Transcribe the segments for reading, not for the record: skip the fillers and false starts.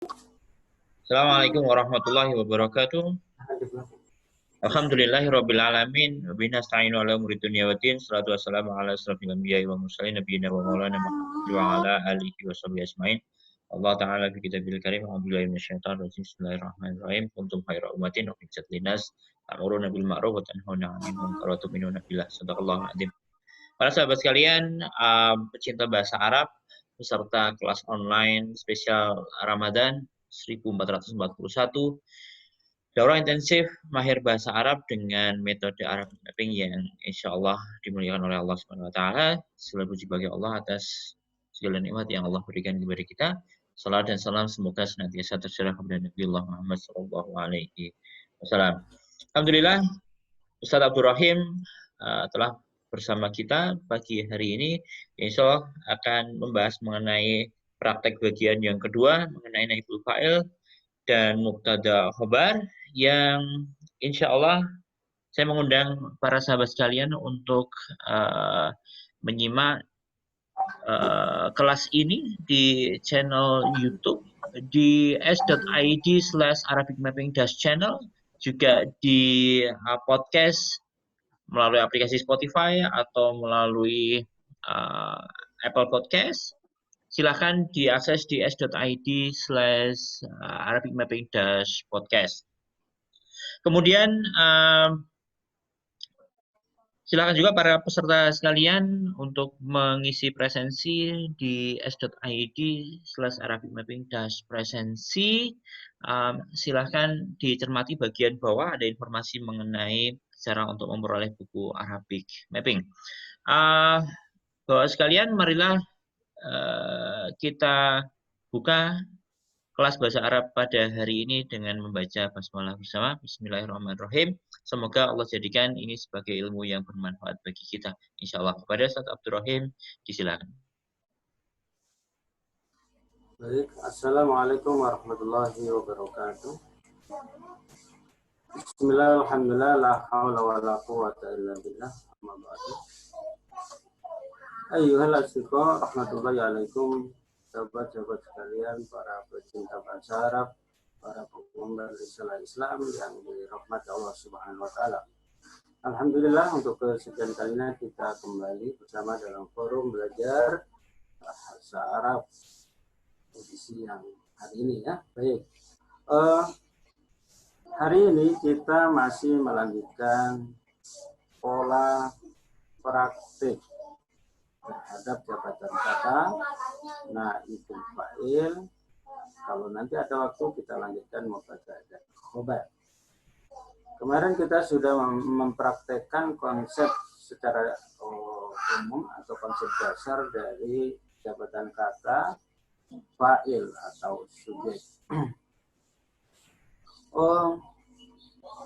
Assalamualaikum warahmatullahi wabarakatuh. Alhamdulillahirabbil alamin. Wa bihi nasta'inu ala umuri dunya waddin. Shalatu wassalamu ala asrofil anbiya'i wa mursalin nabiyina wa maulana Muhammad wa ala alihi wa sahbihi ajmain. Allah Ta'ala fi kitabil karim. Alhamdulillahi minasyaitonir rajim. Bismillahirrahmanirrahim. Kuntum khairu ummatin ukhrijat linnas ta'muruna bil ma'ruf wa tanhauna 'anil munkar wa tu'minuna billah. Shadaqallahul adzim. Para sahabat sekalian, pecinta bahasa Arab beserta kelas online spesial Ramadan 1441, daurah intensif mahir bahasa Arab dengan metode Arabic Mapping yang insya Allah dimuliakan oleh Allah Subhanahu Wa Taala. Segala puji bagi Allah atas segala nikmat yang Allah berikan kepada kita. Salam dan salam semoga senantiasa tercurah kepada Nabi Allah Muhammad Sallallahu Alaihi Wasallam. Alhamdulillah, Ustadz Abdul Rahim telah bersama kita pagi hari ini. Insya Allah akan membahas mengenai praktek bagian yang kedua mengenai naibul fa'il dan mubtada khobar yang insya Allah saya mengundang para sahabat sekalian untuk menyimak kelas ini di channel YouTube di s.id/Arabic Mapping Channel, juga di podcast melalui aplikasi Spotify atau melalui Apple Podcast. Silahkan diakses di s.id/Arabic Mapping Podcast. Kemudian silakan juga para peserta sekalian untuk mengisi presensi di s.id/Arabic Mapping presensi. Silahkan dicermati bagian bawah, ada informasi mengenai cara untuk memperoleh buku Arabic Mapping. Bapak sekalian, marilah kita buka kelas bahasa Arab pada hari ini dengan membaca basmalah bersama. Bismillahirrahmanirrahim. Semoga Allah jadikan ini sebagai ilmu yang bermanfaat bagi kita. Insya Allah. Kepada Ustaz Abdul Rahim, disilakan. Baik, Assalamualaikum warahmatullahi wabarakatuh. Bismillah, alhamdulillah, la hawla wa la quwwata illa billah. Amma ba'du. Ayyuhal asyiqa, rahmatullahi alaikum. Sahabat-sahabat sekalian, para pecinta bahasa Arab, para penggemar risalah Islam yang dirahmati Allah Subhanahu wa taala. Alhamdulillah, untuk kesekian kalinya kita kembali bersama dalam forum belajar bahasa Arab edisi yang hari ini ya. Baik. Hari ini kita masih melanjutkan pola praktik terhadap jabatan kata naibul fa'il. Kalau nanti ada waktu kita lanjutkan mubtada dan khobar. Kemarin kita sudah mempraktekkan konsep secara umum atau konsep dasar dari jabatan kata fa'il atau subjek.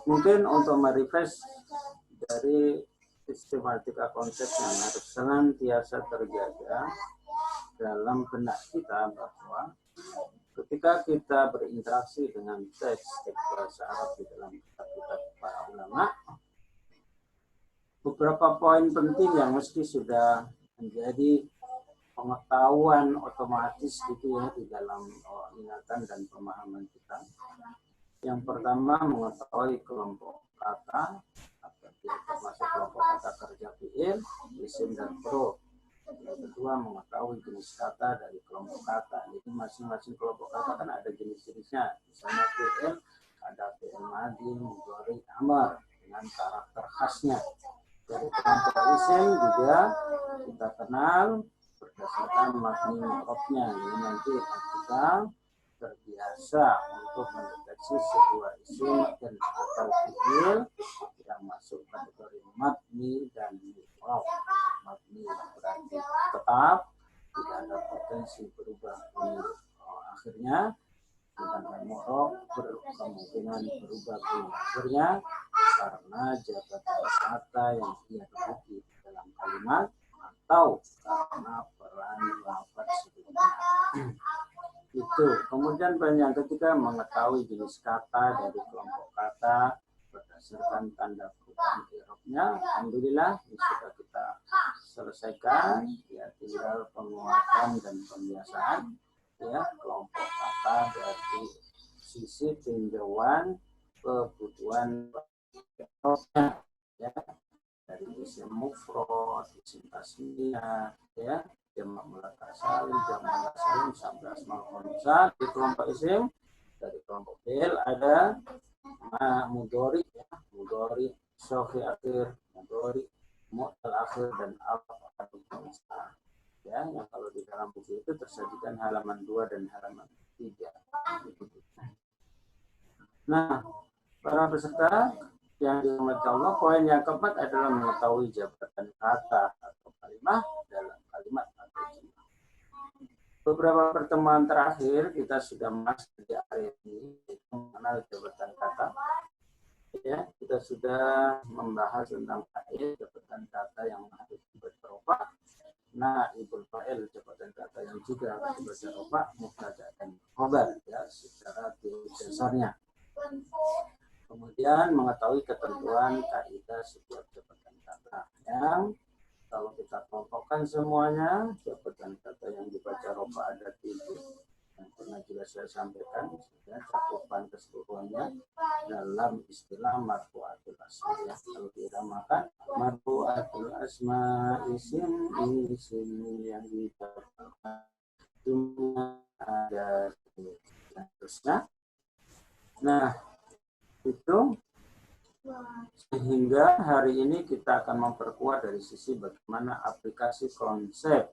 Mungkin untuk merefresh dari sistematika konsep yang harus senantiasa terjaga dalam benak kita, bahwa ketika kita berinteraksi dengan teks bahasa Arab di dalam kitab-kitab para ulama, beberapa poin penting yang mesti sudah menjadi pengetahuan otomatis gitu ya di dalam ingatan dan pemahaman kita. Yang pertama, mengetahui kelompok kata, termasuk kelompok kata kerja fi'il, isim dan huruf. Yang kedua, mengetahui jenis kata dari kelompok kata. Jadi masing-masing kelompok kata kan ada jenis-jenisnya. Misalnya fi'il, ada fi'il madhi, mudhari, amar dengan karakter khasnya. Dari kelompok isim juga kita kenal berdasarkan mabni mu'rabnya. Ini nanti kita terbiasa untuk mendeteksi sebuah isim dan atau fi'il yang masuk kategori mabni dan mu'rab. Mabni berarti tetap, tidak ada potensi berubah. Akhirnya sedangkan mu'rab berkemungkinan berubah akhirnya karena jabatan kata yang ia duduki dalam kalimat atau karena peran lafaz sebelumnya. Itu. Kemudian yang ketiga, mengetahui jenis kata dari kelompok kata berdasarkan tanda perubahan i'rabnya. Alhamdulillah ini sudah kita selesaikan, ya tinggal penguatan dan pembiasaan. ya kelompok kata dari sisi tinjauan kebutuhan ya, dari isim mufrad, isim tasniyah, ya, jamak muzakkar salim, jamak muannas salim sampai asmaul khamsah. Di kelompok isim dari kelompok fi'il ada mudhari, ya, mudhari syafi akhir, mudhari mu'tal akhir dan al-fa'il khamsah. Ya, yang kalau di dalam buku itu tersajikan halaman 2 dan halaman 3. Nah, para peserta yang dirahmati Allah, poin yang keempat adalah mengetahui jabatan kata atau kalimat dalam kalimat atau jumlah. Beberapa pertemuan terakhir kita sudah masuk di area ini, yaitu mengenal jabatan kata. Ya, kita sudah membahas tentang fa'il, jabatan kata yang harus dibaca rofa. Naibul fa'il, jabatan kata yang juga harus dibaca rofa, mubtada dan khobar, ya, secara teori dasarnya. Kemudian mengetahui ketentuan kaidah setiap jabatan kata yang kalau kita kelompokkan semuanya, jabatan kata yang dibaca rofa ada 7 yang pernah juga saya sampaikan, ya, cakupan keseluruhannya dalam istilah marfu'atul asma, ya. Kalau diramakan marfu'atul asma isim yang dibaca jumlah ada dan terusnya. Nah, itu sehingga hari ini kita akan memperkuat dari sisi bagaimana aplikasi konsep.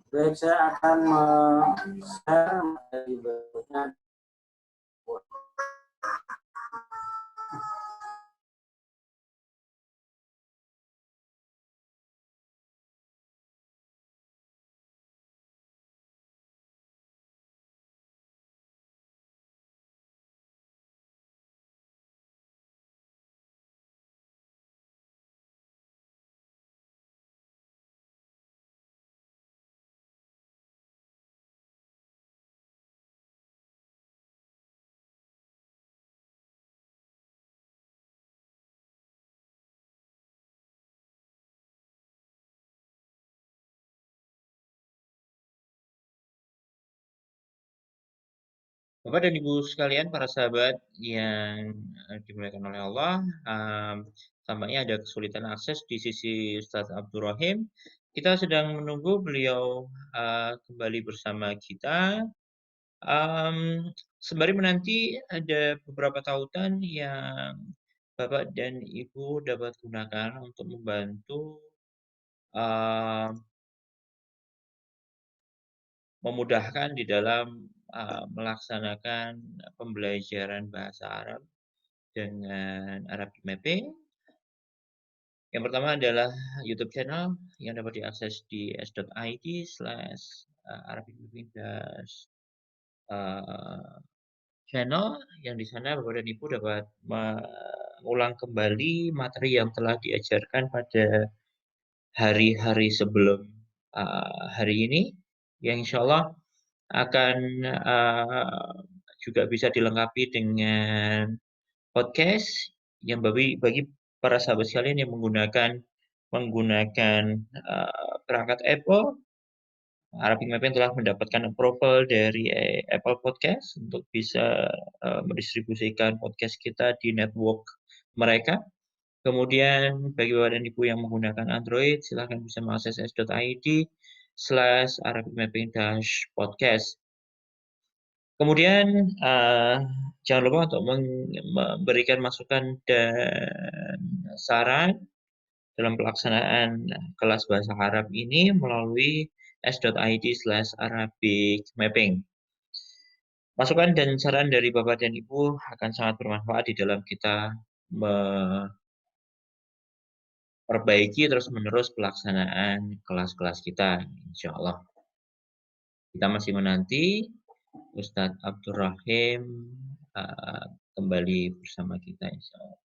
Baik, saya akan share materi berikutnya. Bapak dan Ibu sekalian, para sahabat yang dimuliakan oleh Allah, tampaknya ada kesulitan akses di sisi Ustadz Abdul Rahim. Kita sedang menunggu beliau kembali bersama kita. Sembari menanti ada beberapa tautan yang Bapak dan Ibu dapat gunakan untuk membantu memudahkan di dalam melaksanakan pembelajaran bahasa Arab dengan Arabic Mapping. Yang pertama adalah YouTube channel yang dapat diakses di s.id/Arabic Mapping channel, yang di sana Bapak dan Ibu dapat mengulang kembali materi yang telah diajarkan pada hari-hari sebelum hari ini, yang insya Allah akan juga bisa dilengkapi dengan podcast yang bagi para sahabat sekalian yang menggunakan perangkat Apple. Arabic Mapping telah mendapatkan approval dari Apple Podcast untuk bisa mendistribusikan podcast kita di network mereka. Kemudian bagi Bapak dan Ibu yang menggunakan Android, silahkan bisa mengakses s.id/Arabic Mapping-podcast. Kemudian jangan lupa untuk memberikan masukan dan saran dalam pelaksanaan kelas bahasa Arab ini melalui s.id/Arabic Mapping. Masukan dan saran dari Bapak dan Ibu akan sangat bermanfaat di dalam kita memperbaiki terus-menerus pelaksanaan kelas-kelas kita, insya Allah. Kita masih menanti Ustadz Abdul Rahim kembali bersama kita, insya Allah.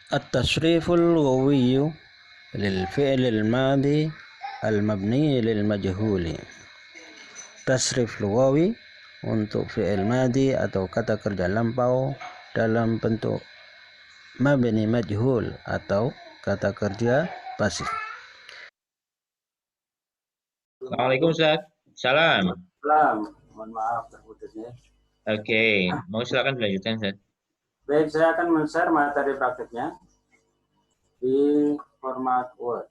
التصريف اللغوي للفعل الماضي المبني للمجهول tasrif lugawi untuk fi'il madi atau kata kerja lampau dalam bentuk mabni majhul atau kata kerja pasif. Assalamualaikum Ustaz. Salam. Salam. Mohon maaf terputusnya. Oke, mau silakan dilanjutkan Ustaz. Baik, saya akan men-share materi praktiknya di format Word.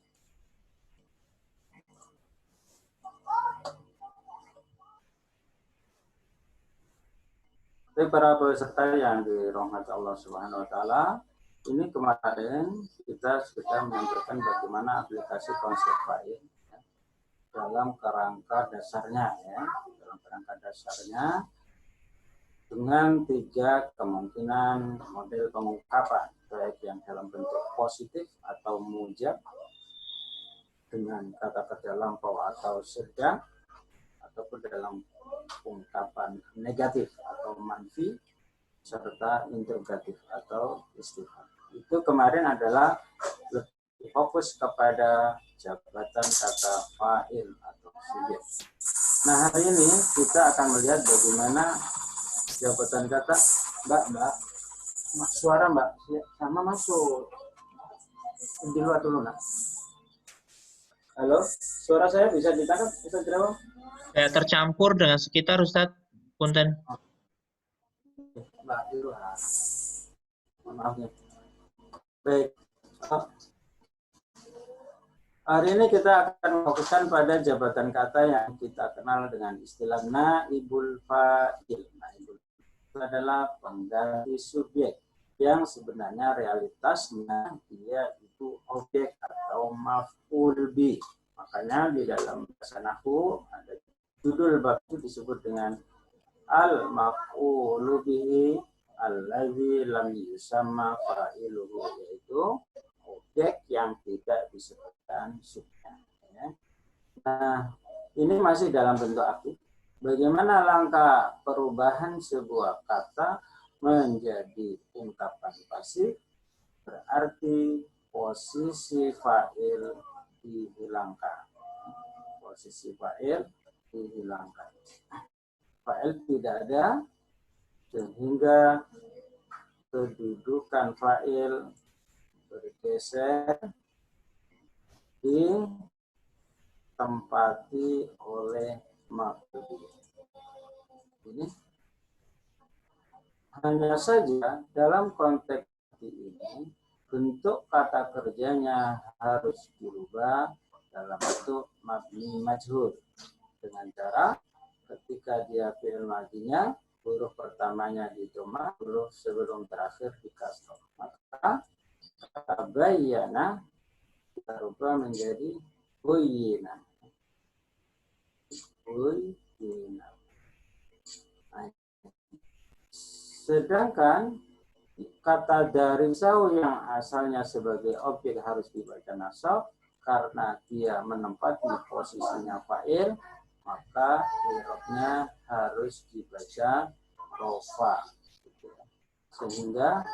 Jadi para peserta yang dirahmati Allah Subhanahu wa taala, ini kemarin kita sudah menyampaikan bagaimana aplikasi konsep fa'il dalam kerangka dasarnya ya, dalam kerangka dasarnya dengan 3 kemungkinan model pengungkapan, baik yang dalam bentuk positif atau mujab dengan kata kerja lampau atau sedang, ataupun dalam ungkapan negatif atau manfi serta interrogatif atau istifham. Itu kemarin adalah lebih fokus kepada jabatan kata fa'il atau subjek. Nah, hari ini kita akan melihat bagaimana jabatan kata Mbak, suara Mbak sama masuk di luar dulu nak. Halo, suara saya bisa ditangkap, bisa dijawab? Saya tercampur dengan sekitar Ustaz. Punten. Mbak di luar. Maaf ya. Baik. Hari ini kita akan fokuskan pada jabatan kata yang kita kenal dengan istilah naibul fa'il. Naibul fa'il adalah pengganti subjek yang sebenarnya realitasnya dia itu objek atau maf'ul bi. Makanya di dalam bahasa nahwu ada judul bab itu disebut dengan al maf'ulu bihi allazi lam yusamma fa'iluhu, yaitu objek yang tidak disebutkan subjek. Ya. Nah, ini masih dalam bentuk aktif. Bagaimana langkah perubahan sebuah kata menjadi ungkapan pasif? Berarti posisi fa'il dihilangkan. Posisi fa'il dihilangkan. Fa'il tidak ada sehingga kedudukan fa'il bergeser ditempati oleh maf'ul. Ini hanya saja dalam konteks ini bentuk kata kerjanya harus dirubah dalam bentuk mabni majhul dengan cara ketika dia fi'il madinya huruf pertamanya di dhamma, huruf sebelum terakhir di kasroh. Maka tabayyana kita rubah menjadi buyyina. Buyyina. Nah, sedangkan kata darisau yang asalnya sebagai objek harus dibaca nasab karena dia menempati posisinya fa'il, maka i'rabnya harus dibaca rofa. Sehingga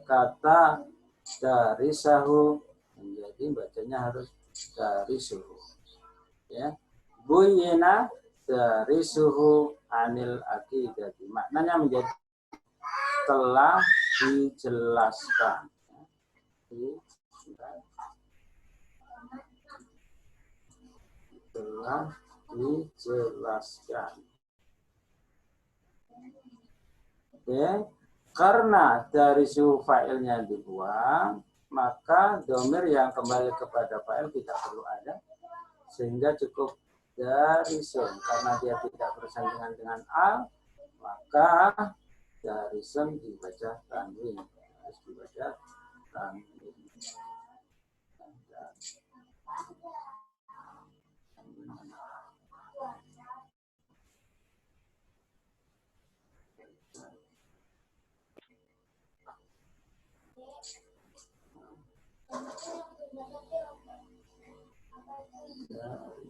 kata darisahu menjadi bacanya harus darisuhu. Ya. Buyyina darisuhu anil aqidati. Maknanya menjadi telah dijelaskan. Telah dijelaskan. Oke. Karena dari suhu fa'ilnya dibuang, maka domir yang kembali kepada fa'il tidak perlu ada, sehingga cukup dari sun. Karena dia tidak bersandingan dengan al, maka dari sun dibaca tanwin, harus dibaca tanwin.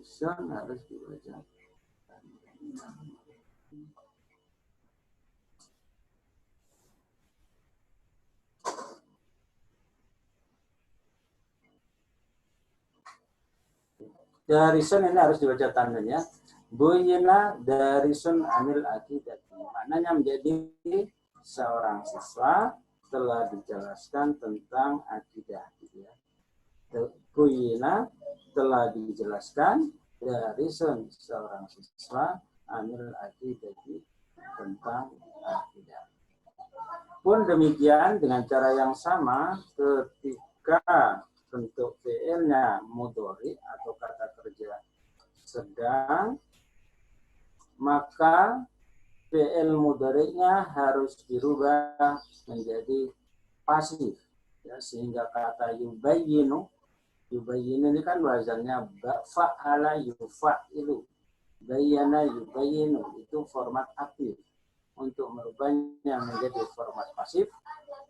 Sun harus dibaca. darisun ini harus dibaca tandanya. Buyina darisun anil akidah. Maknanya menjadi seorang siswa telah dijelaskan tentang akidah. Ya. Buyina telah dijelaskan darisun seorang siswa anil akidah tentang akidah. Pun demikian dengan cara yang sama ketika bentuk fi'ilnya mudhari atau kata kerja sedang, maka fi'il mudhari'nya harus dirubah menjadi pasif, ya, sehingga kata yubayyinu ini kan wazannya fa'ala yufa'ilu, bayyana yubayyinu, itu format aktif. Untuk merubahnya menjadi format pasif,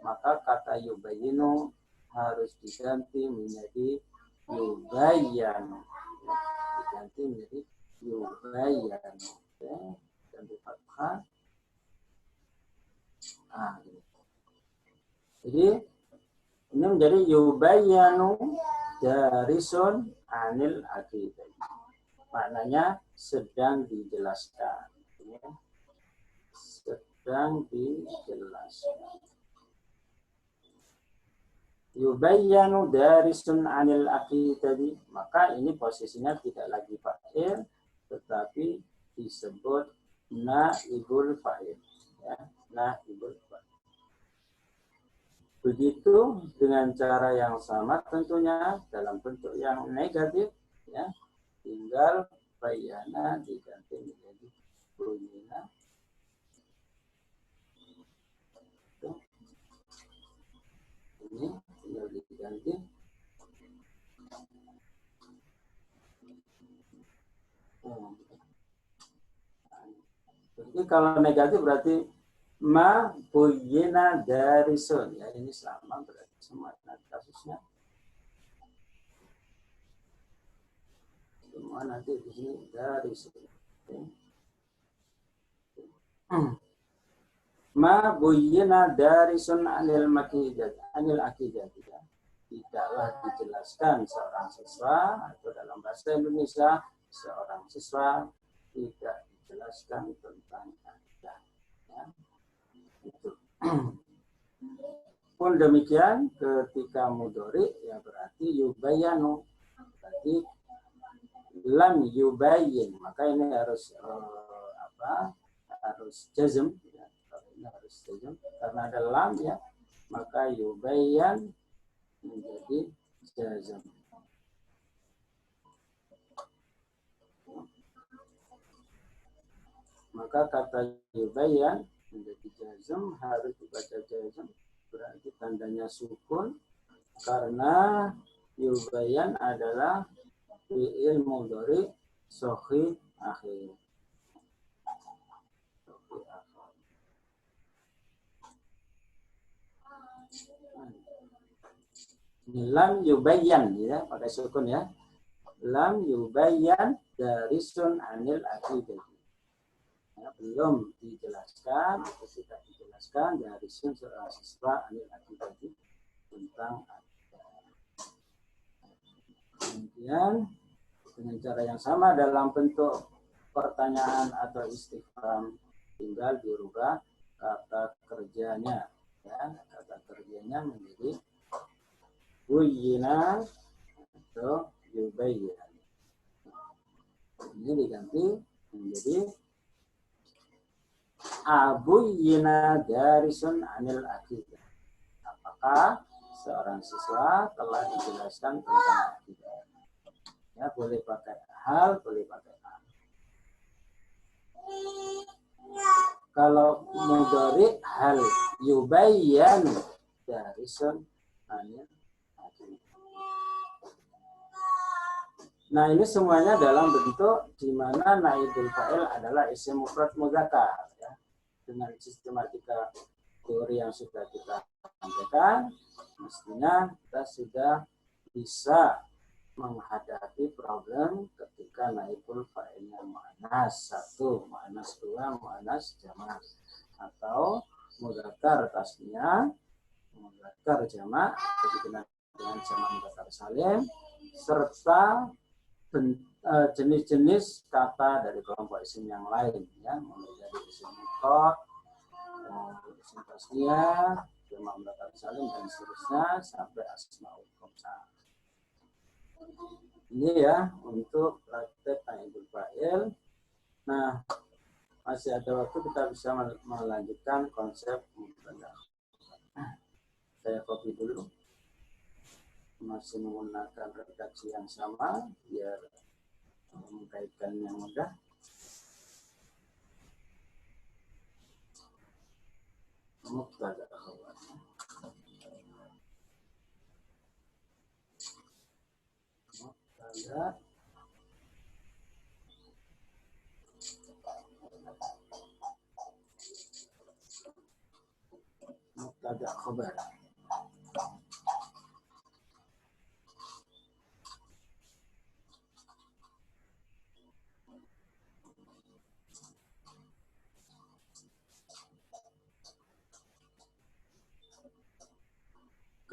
maka kata yubayyinu harus diganti menjadi yubayyanu, diganti menjadi yubayyanu, dan di fathah. Jadi ini menjadi yubayyanu darisun anil akidah, maknanya sedang dijelaskan, ya. Sedang dijelaskan. Yubayyanu darisun anil aqidah, maka ini posisinya tidak lagi fa'il tetapi disebut naibul fa'il, ya, naibul fa'il. Begitu dengan cara yang sama tentunya dalam bentuk yang negatif, ya, tinggal bayyana diganti menjadi buyyina. Ini tinggal diganti. Jadi kalau negatif berarti ma buyyina darisun, ya, ini sama berarti semua kasusnya. Semua nanti di sini darisun. Ma buyyina darisun anil akidah, tidaklah dijelaskan seorang siswa, atau dalam bahasa Indonesia seorang siswa tidak dijelaskan tentang akidah, ya. Itu. Pun demikian ketika mudhari, ya berarti yubayyanu, berarti lam yubayyin, maka ini harus harus jazm, ya. Ini harus jazm karena ada lam, ya, maka yubayyan menjadi jazm. Maka kata yubayyan menjadi jazm harus dibaca jazm, berarti tandanya sukun karena yubayyan adalah fi'il mudhari sahih akhir. Lam yubayyan, ya, pakai sukun, ya. Lam yubayyan darisun anil akidah. Ya, belum dijelaskan atau tidak dijelaskan darisun seorang siswa anil akidah tentang akidah. Kemudian dengan cara yang sama dalam bentuk pertanyaan atau istifham, tinggal dirubah kata kerjanya, ya, kata kerjanya menjadi buyyina atau yubayyan. Ini diganti menjadi abuyyina darisun anil akidah. Apakah seorang siswa telah dijelaskan tentang akidah? Ya, boleh pakai hal, boleh pakai an. Kalau mudhari hal yubayyan darisun anil. Nah, ini semuanya dalam bentuk di mana naibul fa'il adalah isim mufrad mudzakkar, ya. Dengan sistematika teori yang sudah kita sampaikan, mestinya kita sudah bisa menghadapi problem ketika naibul fa'ilnya muannas 1, muannas 2, muannas jamak, atau mudzakkar tasniah, mudzakkar jamak, jadi dengan jamak mudzakkar salim, serta jenis-jenis kata dari kelompok isim yang lain, ya, mulai dari isim mufrad, isim tasniyah, jamak mudzakkar salim dan seterusnya sampai asmaul khamsah. Ini ya untuk praktek naibul fa'il. Nah, masih ada waktu kita bisa melanjutkan konsep mubtada. Saya copy dulu. Masih menggunakan redaksi yang sama biar mengkaitkannya mudah. Mubtada khabar. Mubtada mubtada khabar.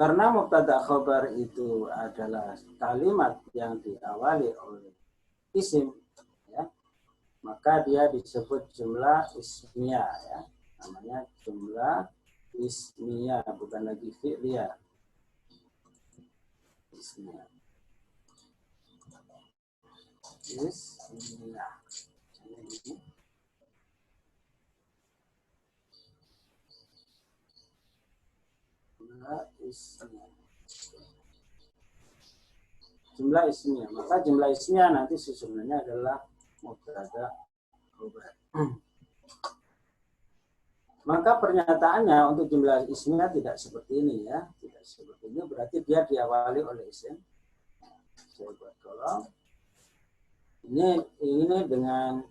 Karena mubtada khabar itu adalah kalimat yang diawali oleh isim, ya, maka dia disebut jumlah ismiyah, ya, namanya jumlah ismiyah, bukan lagi fi'liyah. Ismiyah. Ismiyah. Jumlah ismiyah. Maka jumlah ismiyah nanti susunannya adalah mubtada khabar. Maka pernyataannya untuk jumlah ismiyah tidak seperti ini, ya. Tidak seperti ini, berarti dia diawali oleh isim. Saya buat kolom. Ini dengan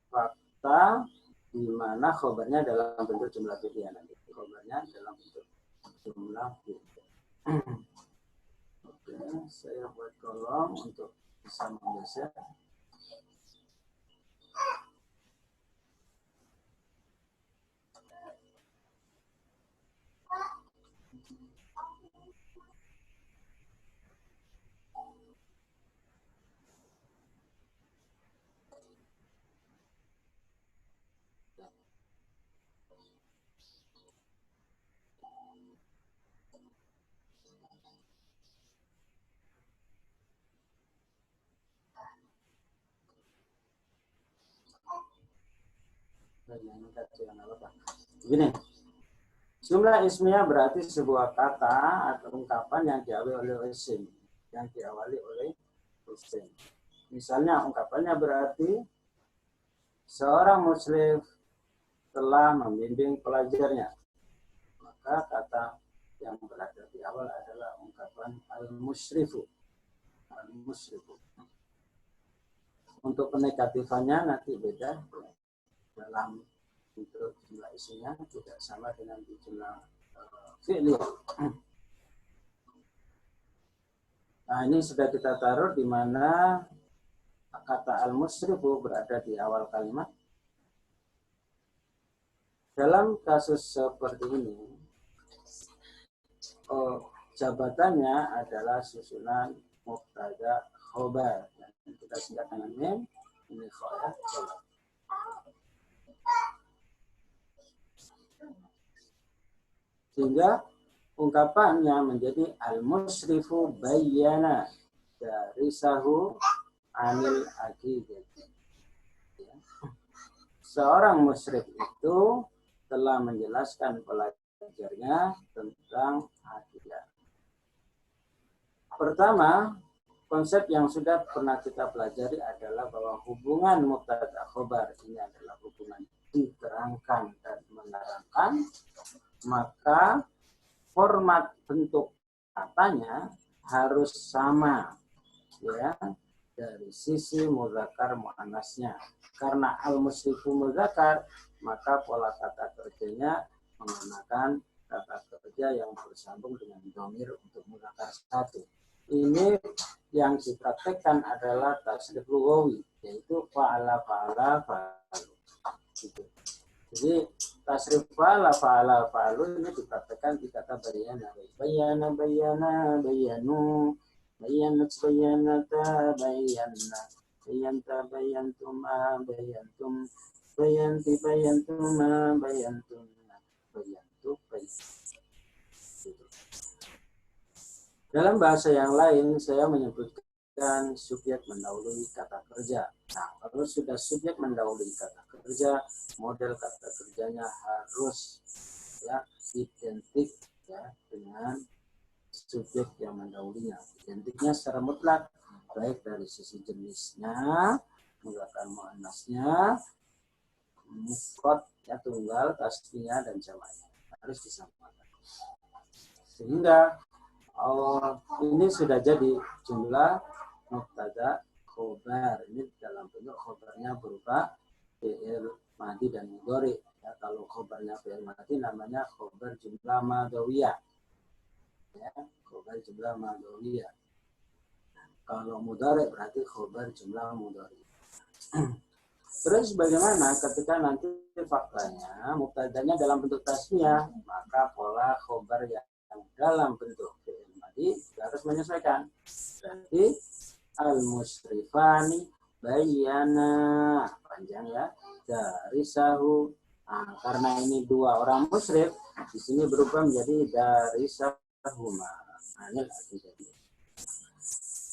fakta di mana khabarnya dalam bentuk jumlah fi'liyah nanti. Khabarnya dalam bentuk jumlah fi'liyah. Oke, saya buat kolom untuk bisa menggeser. Begini, jumlah ismiyah berarti sebuah kata atau ungkapan yang diawali oleh isim, Misalnya ungkapannya berarti seorang muslim telah membimbing pelajarnya, maka kata yang berada di awal adalah ungkapan al-musyrifu. Al-musyrifu. Untuk penegatifannya nanti beda. Dalam untuk jumlah isinya tidak sama dengan jumlah fi'liyah. Nah, ini sudah kita taruh di mana kata al-musyrifu berada di awal kalimat. Dalam kasus seperti ini, jabatannya adalah susunan mubtada khabar. Kita singkat dengan mim, ini khabar. Sehingga ungkapannya menjadi al-musrifu bayyana dari sahu anil aqidah. Seorang musyrif itu telah menjelaskan pelajarnya tentang aqidah. Pertama, konsep yang sudah pernah kita pelajari adalah bahwa hubungan mubtada khabar ini adalah hubungan diterangkan dan menerangkan. Maka format bentuk katanya harus sama, ya, dari sisi mudzakkar muannasnya. Karena al-musyrifu mudzakkar, maka pola kata kerjanya menggunakan kata kerja yang bersambung dengan dhamir untuk mudzakkar satu. Ini yang dipraktekkan adalah tasrif lughawi, yaitu fa'ala fa'alu. Gitu. Jadi tasrif fa'alu ini dipraktekkan di kata bayana, bayanu, bayanat bayanata bayanna bayanta bayantuma bayantum bayanti bayantuma bayantum bayantu bayantu. Dalam bahasa yang lain saya menyebutkan subjek mendahului kata kerja. Nah, kalau sudah subjek mendahului kata kerja, model kata kerjanya harus ya identik ya dengan subjek yang mendahulunya. Identiknya secara mutlak, baik dari sisi jenisnya, menggunakan muannasnya, mufrad ya tunggal, tasniah dan jamaknya harus disamakan. Sehingga ini sudah jadi jumlah mubtada khobar. Ini dalam bentuk khobarnya berupa fi'il madhi dan mudhari. Ya, kalau khobarnya fi'il madhi namanya khobar jumlah madhawiyah. Ya, khobar jumlah madhawiyah. Kalau mudhari berarti khobar jumlah mudhari. Terus bagaimana ketika nanti faktanya mubtadanya dalam bentuk tasniah, maka pola khobar yang dalam bentuk fi'il madhi harus menyesuaikan. Berarti al-musrifani bayana, panjang ya, dari sahu. Nah, karena ini dua orang musrif, di sini berubah menjadi dari sahuma. Nah, ini lagi jadi.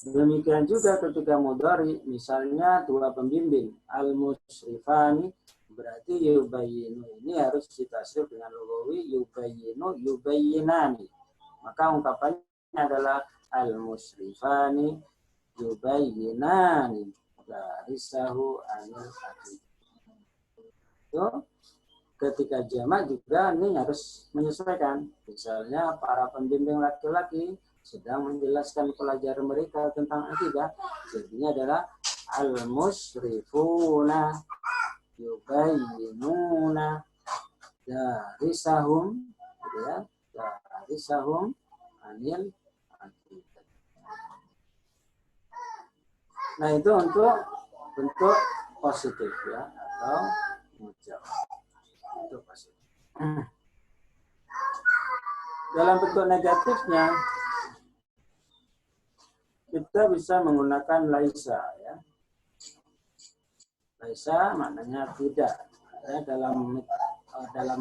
Demikian juga ketika mudhari, misalnya dua pembimbing, al-musrifani, berarti yubayinu ini harus ditasrif dengan lugawi yubayinu yubayinani. Maka ungkapannya adalah al-musrifani yubayinani dari sahu anil hadid. Itu ketika jamak juga ini harus menyesuaikan. Misalnya para pembimbing laki-laki sedang menjelaskan pelajaran mereka tentang akidah, jadinya adalah al-musrifuna yubayyinuna darisahum, gitu ya, darisahum anil akidah. Nah, itu untuk bentuk positif ya, atau mujab. Itu positif. Dalam bentuk negatifnya kita bisa menggunakan laisa ya. Laisa maknanya tidak. Ya, dalam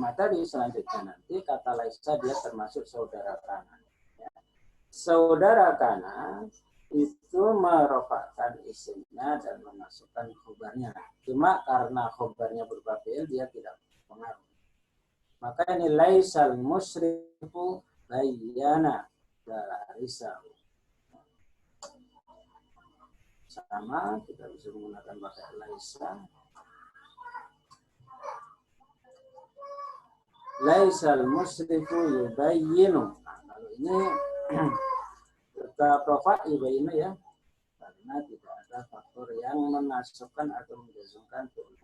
materi selanjutnya nanti kata laisa dia termasuk saudara kana. Ya. Saudara kana itu merofakkan isimnya dan memasukkan khobarnya. Cuma karena khobarnya berupa fi'il dia tidak pengaruh. Maka ini laisal musrifu bayyana dari sahu. Sama kita bisa menggunakan pakai laisa. Laisal musrifu yubayyinu. Nah, kalau ini tetap rofa yubayyinu ya, karena tidak ada faktor yang menasabkan atau menjazmkan fi'il.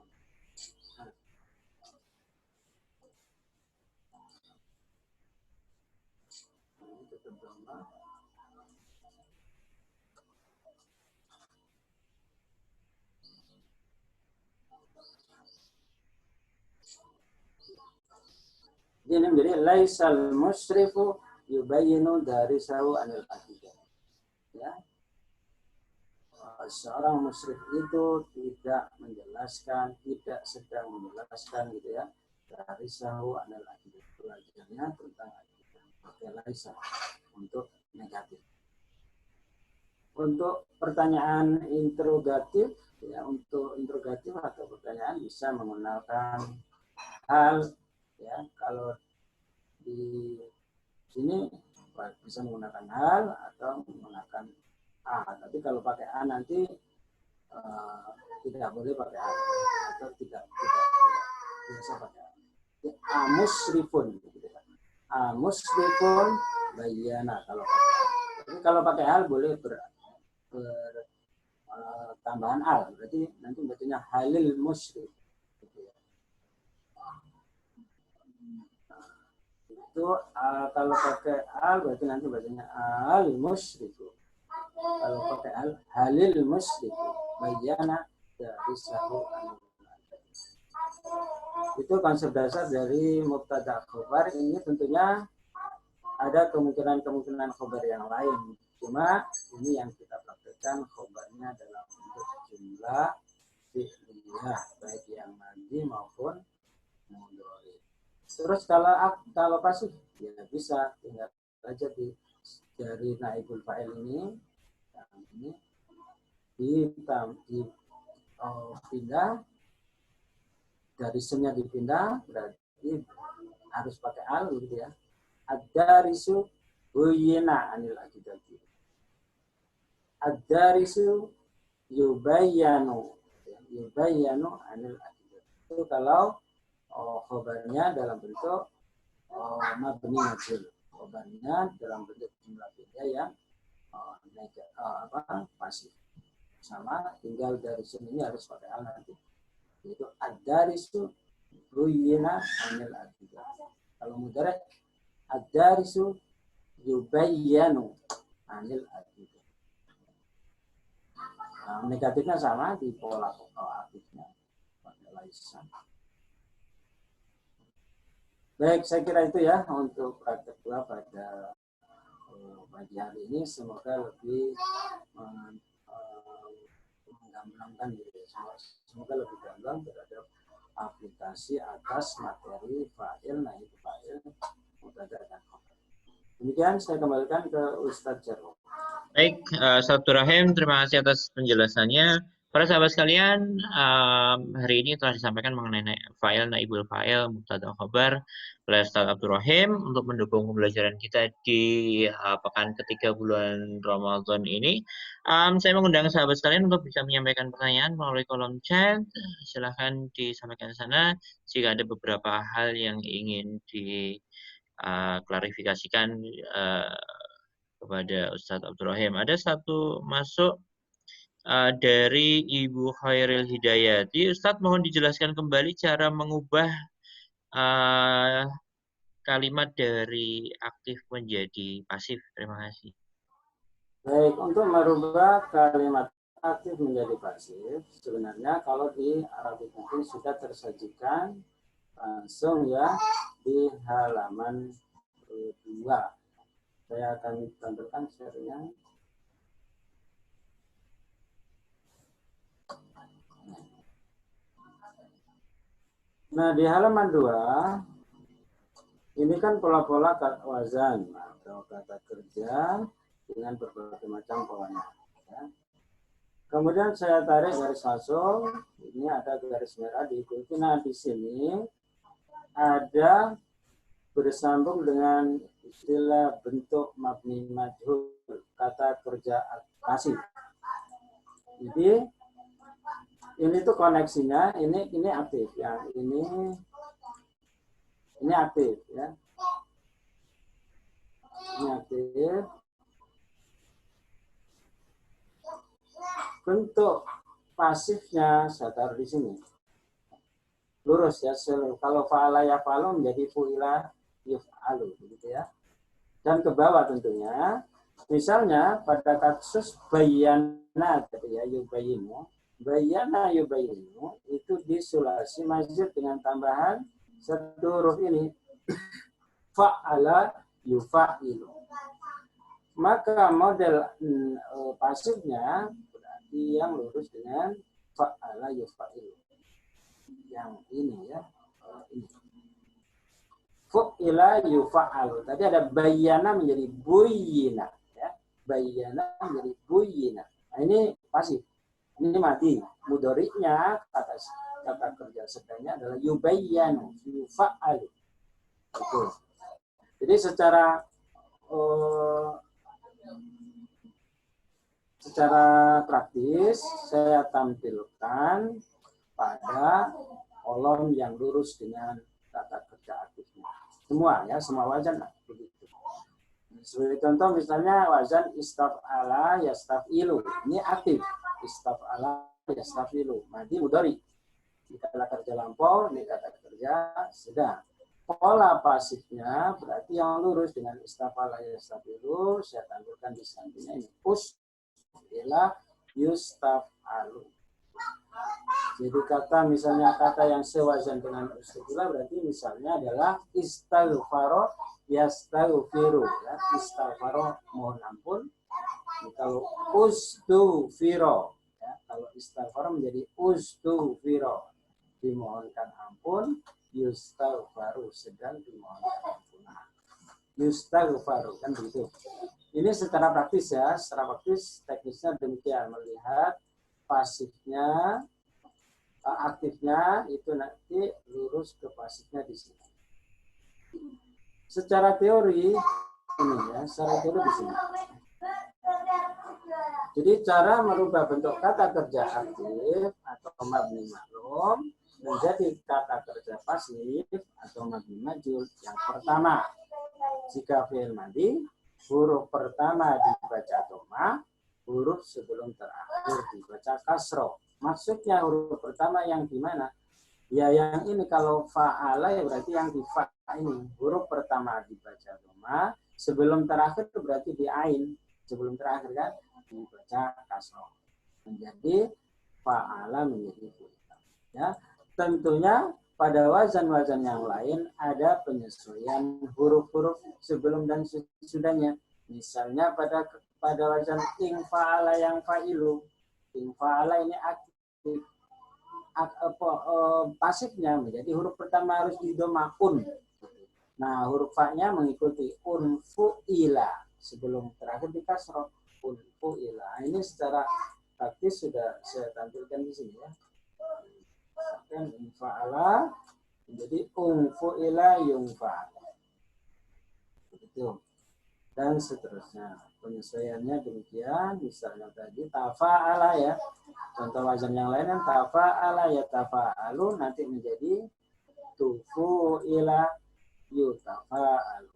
Ini menjadi laisal musrifu yubayyinu dari sahu anil akidah. Ya. Seorang musyrif itu tidak menjelaskan, tidak sedang menjelaskan gitu ya, dari sahu anil akidah, pelajarannya tentang akidah. Pakai laisa untuk negatif. Untuk pertanyaan interrogatif ya, untuk interrogatif atau pertanyaan bisa menggunakan hal ya. Kalau di sini bisa menggunakan hal atau menggunakan A. Tapi kalau pakai A nanti tidak boleh pakai A atau tidak biasa pakai A. Musrifun gitu ya. Musrifun bayana kalau pakai A. Tapi kalau pakai hal boleh tambahan al, berarti nanti bacanya halil musyrif. Itu kalau pakai al berarti nanti bacanya al musyriku. Kalau pakai al halil musyriku bayana dari sahu anil. Itu konsep dasar dari mubtada khobar. Ini tentunya ada kemungkinan khobar yang lain. Cuma ini yang kita praktekkan khobarnya dalam bentuk jumlah fi'liyah, baik yang madhi maupun mudhari. Terus kalau pasif ya bisa tinggal aja dari naibul fa'il ini dipindah, dari sunya dipindah, berarti harus pakai al gitu ya. Ad-darisu buyina anil akidati. Ad-darisu yubayyanu anil akidati. Itu kalau khobarnya dalam bentuk mabni majhul. Khobarnya dalam bentuk jumlah beda yang pasif. Sama, tinggal dari sini harus pakai al nanti. Itu ad-darisu buyina anil akidati. Kalau mudhari ad-darisu yubayyanu anil akidati. Negatifnya sama di pola aktifnya pakai laisan. Baik, saya kira itu ya untuk praktek dua pada pagi hari ini. Semoga lebih menggambarkan diri. Semoga lebih gamblang terhadap aplikasi atas materi fa'il, naib fa'il, mubtada dan khobar. Demikian saya kembalikan ke Ustadz Jarwo. Baik, Ustadz Rahim, terima kasih atas penjelasannya. Para sahabat sekalian, hari ini telah disampaikan mengenai fa'il, naibul fa'il, mubtada khobar oleh Ustadz Abdul Rahim untuk mendukung pembelajaran kita di pekan ketiga bulan Ramadan ini. Saya mengundang sahabat sekalian untuk bisa menyampaikan pertanyaan melalui kolom chat. Silahkan disampaikan di sana jika ada beberapa hal yang ingin diklarifikasikan kepada Ustadz Abdul Rahim. Ada satu masuk dari Ibu Khairil Hidayati. Ustadz, mohon dijelaskan kembali cara mengubah kalimat dari aktif menjadi pasif. Terima kasih. Baik, untuk merubah kalimat aktif menjadi pasif, sebenarnya kalau di Arabic mungkin sudah tersajikan langsung ya di halaman 2. Saya akan tampilkan share-nya. Nah, di halaman 2 ini kan pola-pola wazan atau kata kerja dengan berbagai macam polanya. Ya. Kemudian saya tarik garis masuk. Ini ada garis merah diikuti. Nah, di sini ada bersambung dengan istilah bentuk mabni majhul, kata kerja pasif. Jadi ini tuh koneksinya, ini aktif, yang ini aktif ya. Ini aktif. Bentuk pasifnya saya taruh di sini. Lurus ya, kalau fa'ala yaf'alu menjadi fu'ila yuf'alu gitu ya. Dan ke bawah tentunya. Misalnya pada kasus bayyana tadi ya, yubayyinu. Bayyana yubayyinu itu disulasi mazid dengan tambahan satu huruf ini. Fa'ala yufa'ilu. Maka model pasifnya berarti yang lurus dengan fa'ala yufa'ilu. Yang ini ya. Ini. Fu'ila yufa'alu. Tadi ada bayyana menjadi buyyina. Ya. Bayyana menjadi buyyina. Nah, ini pasif. Ini mati. Mudhari'nya kata kerja sedangnya adalah yubayyanu, yufa'alu. Itu. Jadi secara praktis saya tampilkan pada kolom yang lurus dengan kata kerja aktifnya. Semua ya, semua wazan begitu. Sebagai contoh misalnya wazan istaf'ala yastaf'ilu. Ini aktif. Istaf'ala yastaf'ilu. Madi mudhari. Ini kata kerja lampau, ini kata kerja sedang. Pola pasifnya berarti yang lurus dengan istaf'ala yastaf'ilu. Saya tampilkan di sampingnya ini. Ila yustaf'alu. Jadi kata misalnya kata yang sewazan dengan istighfar berarti misalnya adalah istaghfaro yastaghfiru ya. Istaghfaro mohon ampun. Kalau ustufiro ya, kalau istighfar menjadi ustufiro dimohonkan ampun, yustaghfaru sedang dimohonkan ampunan. Yustaghfaru kan begitu. Ini secara praktis ya, secara praktis teknisnya demikian, melihat pasifnya, aktifnya itu nanti lurus ke pasifnya di sini. Secara teori ini ya, secara teori di sini. Jadi cara merubah bentuk kata kerja aktif atau mabni ma'lum menjadi kata kerja pasif atau mabni majhul. Yang pertama, jika fi'il madhi huruf pertama dibaca dhamma, huruf sebelum terakhir dibaca kasroh. Maksudnya huruf pertama yang di mana? Ya yang ini, kalau fa'ala ya berarti yang di fa ini. Huruf pertama dibaca dhamma, sebelum terakhir berarti di ain. Sebelum terakhir kan dibaca kasroh. Menjadi fa'ala menjadi fu'ila. Ya, tentunya pada wazan-wazan yang lain ada penyesuaian huruf-huruf sebelum dan sesudahnya. Misalnya pada wazan ing fa'ala yang fa'ilu. Ing fa'ala ini aktif. Pasifnya menjadi huruf pertama harus didoma un. Nah, huruf fa-nya mengikuti un fu'ila. Sebelum terakhir di kasroh. Un fu'ila. Ini secara praktis sudah saya tampilkan di sini ya. Dan fa'ala menjadi fu'ila yungfa'ala. Begitu. Dan seterusnya. Penyesuaiannya demikian. Misalnya tadi tafa'ala ya. Contoh wazan yang lain kan tafa'ala ya tafa'alu nanti menjadi tufu'ila yutafa'alu.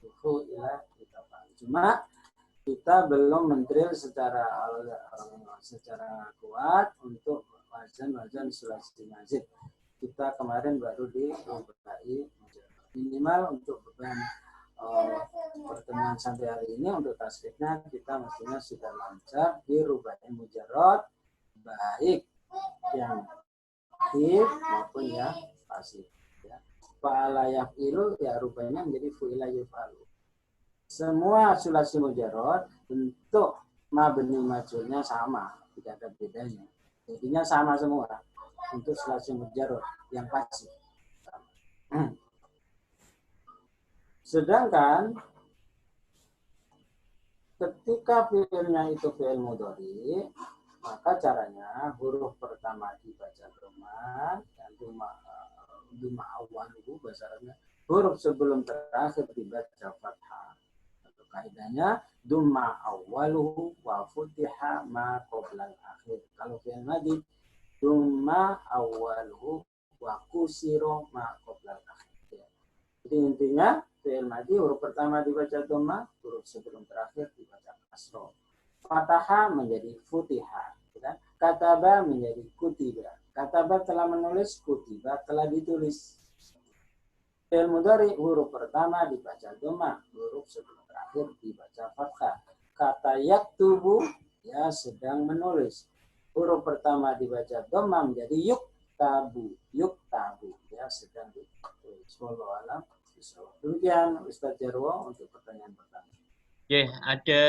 Tufu'ila yutafa'alu. Cuma kita belum mentril secara kuat untuk wazan sulasi mazid. Kita kemarin baru di rubai minimal untuk beban pertemuan sampai hari ini. Untuk tasrifnya kita mestinya sudah lancar di rubai mujarrad, baik yang aktif maupun yang pasif. Ya. Fa'ala yaf'ilu ya rubainya menjadi fu'ila yuf'alu. Semua sulasi mujarrad bentuk mabni majhulnya sama, tidak ada bedanya. Jadinya sama semua untuk sulasi mujarrad yang pasif. Sedangkan ketika fi'ilnya itu fi'il mudhari, maka caranya huruf pertama dibaca dhamma dan dhamma awwaluhu bahasa Arabnya. Huruf sebelum terakhir dibaca fathah. Kaidahnya dhamma awwaluhu wa futiha ma qoblal akhir. Kalau fi'il madhi dhamma awwaluhu wa kusiro ma qoblal akhir. Jadi intinya fi'il madhi huruf pertama dibaca dhamma, huruf sebelum terakhir dibaca kasroh. Fataha menjadi futiha. Kataba menjadi kutiba. Kataba telah menulis, kutiba telah ditulis. Fi'il mudhari huruf pertama dibaca dhamma, huruf sebelum terakhir dibaca fathah. Kata yaktubu ya sedang menulis. Huruf pertama dibaca dhamma menjadi yuktabu, yuktabu ya sedang ditulis. Wallahu a'lam. Demikian Ustaz Jarwo untuk pertanyaan pertama. Oke, ada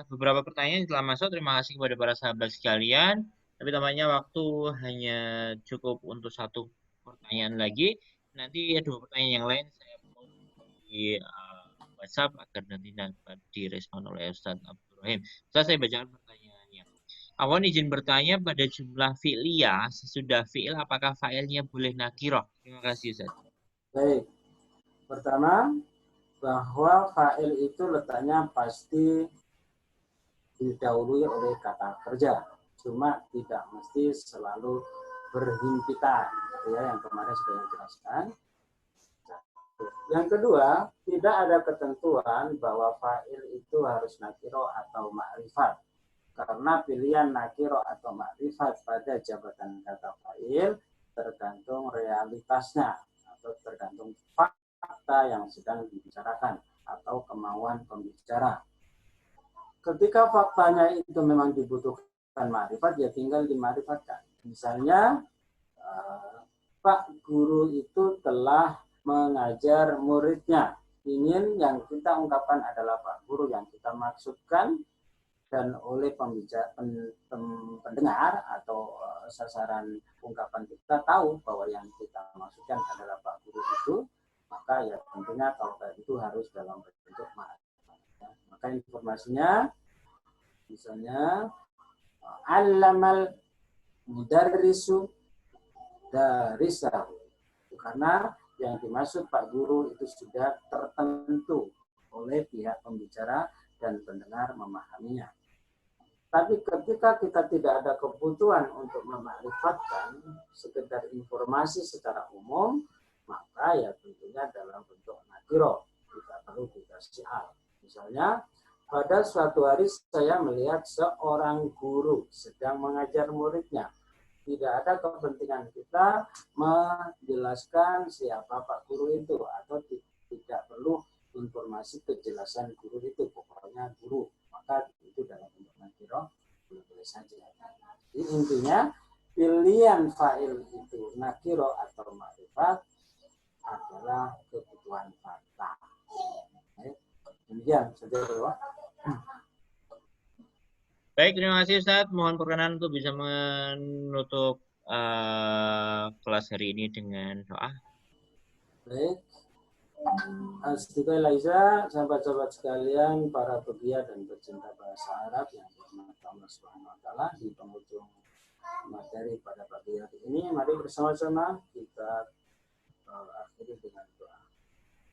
beberapa pertanyaan yang telah masuk. Terima kasih kepada para sahabat sekalian. Tapi tampaknya waktu hanya cukup untuk satu pertanyaan lagi. Nanti ada pertanyaan yang lain saya mau di WhatsApp agar nanti dapat direspon oleh Ustaz Abdul Rahim. Saya bacakan pertanyaannya. Awan izin bertanya, pada jumlah fi'liyah sesudah fi'il apakah fa'ilnya boleh nakiroh? Terima kasih Ustaz. Baik. Pertama, bahwa fa'il itu letaknya pasti didahului oleh kata kerja. Cuma tidak mesti selalu berhimpitan. Ya, yang kemarin sudah dijelaskan. Yang kedua, tidak ada ketentuan bahwa fa'il itu harus nakiro atau ma'rifat. Karena pilihan nakiro atau ma'rifat pada jabatan kata fa'il tergantung realitasnya atau tergantung fakta yang sedang dibicarakan atau kemauan pembicara. Ketika faktanya itu memang dibutuhkan ma'rifat, ya tinggal dima'rifatkan. Misalnya, Pak Guru itu telah mengajar muridnya. Ingin yang kita ungkapkan adalah Pak Guru yang kita maksudkan, dan oleh pendengar atau sasaran ungkapan kita tahu bahwa yang kita maksudkan adalah Pak Guru itu, maka ya tentunya kalau kayak itu harus dalam bentuk ma'rifat. Maka informasinya misalnya allamal mudarrisu darisahu, karena yang dimaksud Pak Guru itu sudah tertentu oleh pihak pembicara dan pendengar memahaminya. Tapi ketika kita tidak ada kebutuhan untuk memakrifatkan sekedar informasi secara umum, maka ya tentunya dalam bentuk nakiro, tidak perlu dikasih al. Misalnya, pada suatu hari saya melihat seorang guru sedang mengajar muridnya. Tidak ada kepentingan kita menjelaskan siapa Pak Guru itu, atau tidak perlu informasi kejelasan guru itu, pokoknya guru. Maka itu dalam bentuk nakiro boleh saja. Jadi intinya pilihan fa'il itu nakiro atau ma'rifat adalah kebutuhan fakta. Demikian saja, Pak. Baik, terima kasih Ustaz. Mohon perkenan untuk bisa menutup kelas hari ini dengan doa. Baik. Asdika Laiza, sahabat-sahabat sekalian, para pegiat dan pecinta bahasa Arab yang dirahmati Allah Subhanahu wa taala, di penghujung materi pada pagi hari ini, mari bersama-sama kita akhiri dengan doa.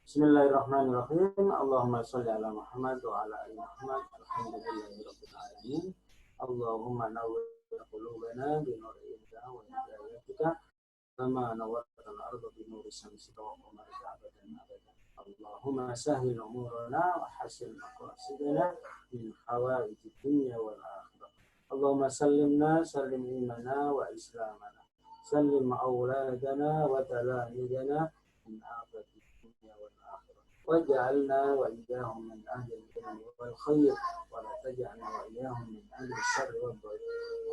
Bismillahirrahmanirrahim. Allahumma sholli ala Muhammad wa ala ali Muhammad. Alhamdulillahirabbil alamin. Allahumma nawwir qulubana bi nuri ilmika wa hidayatika kama nawwarta al-ardha bi nuri syamsika wa qamarika abadan abadan. Allahumma sahhil umurana wa hasin maqasidana min hawaiji dunya wal akhirah. Allahumma sallimna sallim imana wa islamana. Sallim auladana wa talamidana min afati dunya wal akhirah. Waj'alna wa iyyahum min ahli al-ilmi wal khair wa la taj'alna wa iyyahum min ahli al-sharri wal dhar.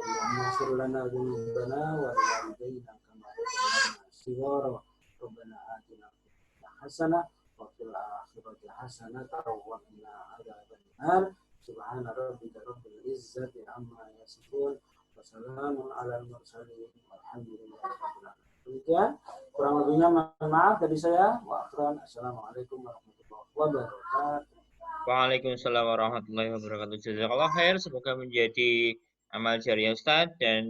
Allahumma ighfir lana dhunubana wa liwalidayna kama rabbayana shighara. Rabbana atina fid dunya hasanah wa fil akhirati hasanah wa qina adzaban nar. Subhana rabbika rabbil izzati amma yasifun wa salamun alal mursalin walhamdulillahi rabbil alamin. Demikian kurang lebihnya mohon maaf dari saya. Wa akhran, assalamualaikum warahmatullahi wabarakatuh. Waalaikumsalam warahmatullahi wabarakatuh. Jazakallah khair. Semoga menjadi amal jariah Ustaz dan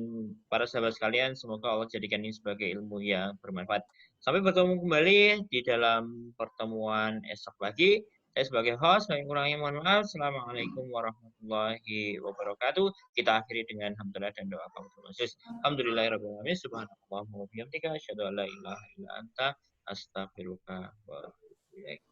para sahabat sekalian. Semoga Allah jadikan ini sebagai ilmu yang bermanfaat. Sampai bertemu kembali di dalam pertemuan esok lagi. Saya sebagai host, yang kurangnya mohon maaf. Assalamualaikum warahmatullahi wabarakatuh. Kita akhiri dengan hamdalah dan doa kafaratul majlis. Alhamdulillahirabbil alamin. Subhanallah wa bihamdika asyhadu an la ilaha illa anta astaghfiruka wa atubu ilaik.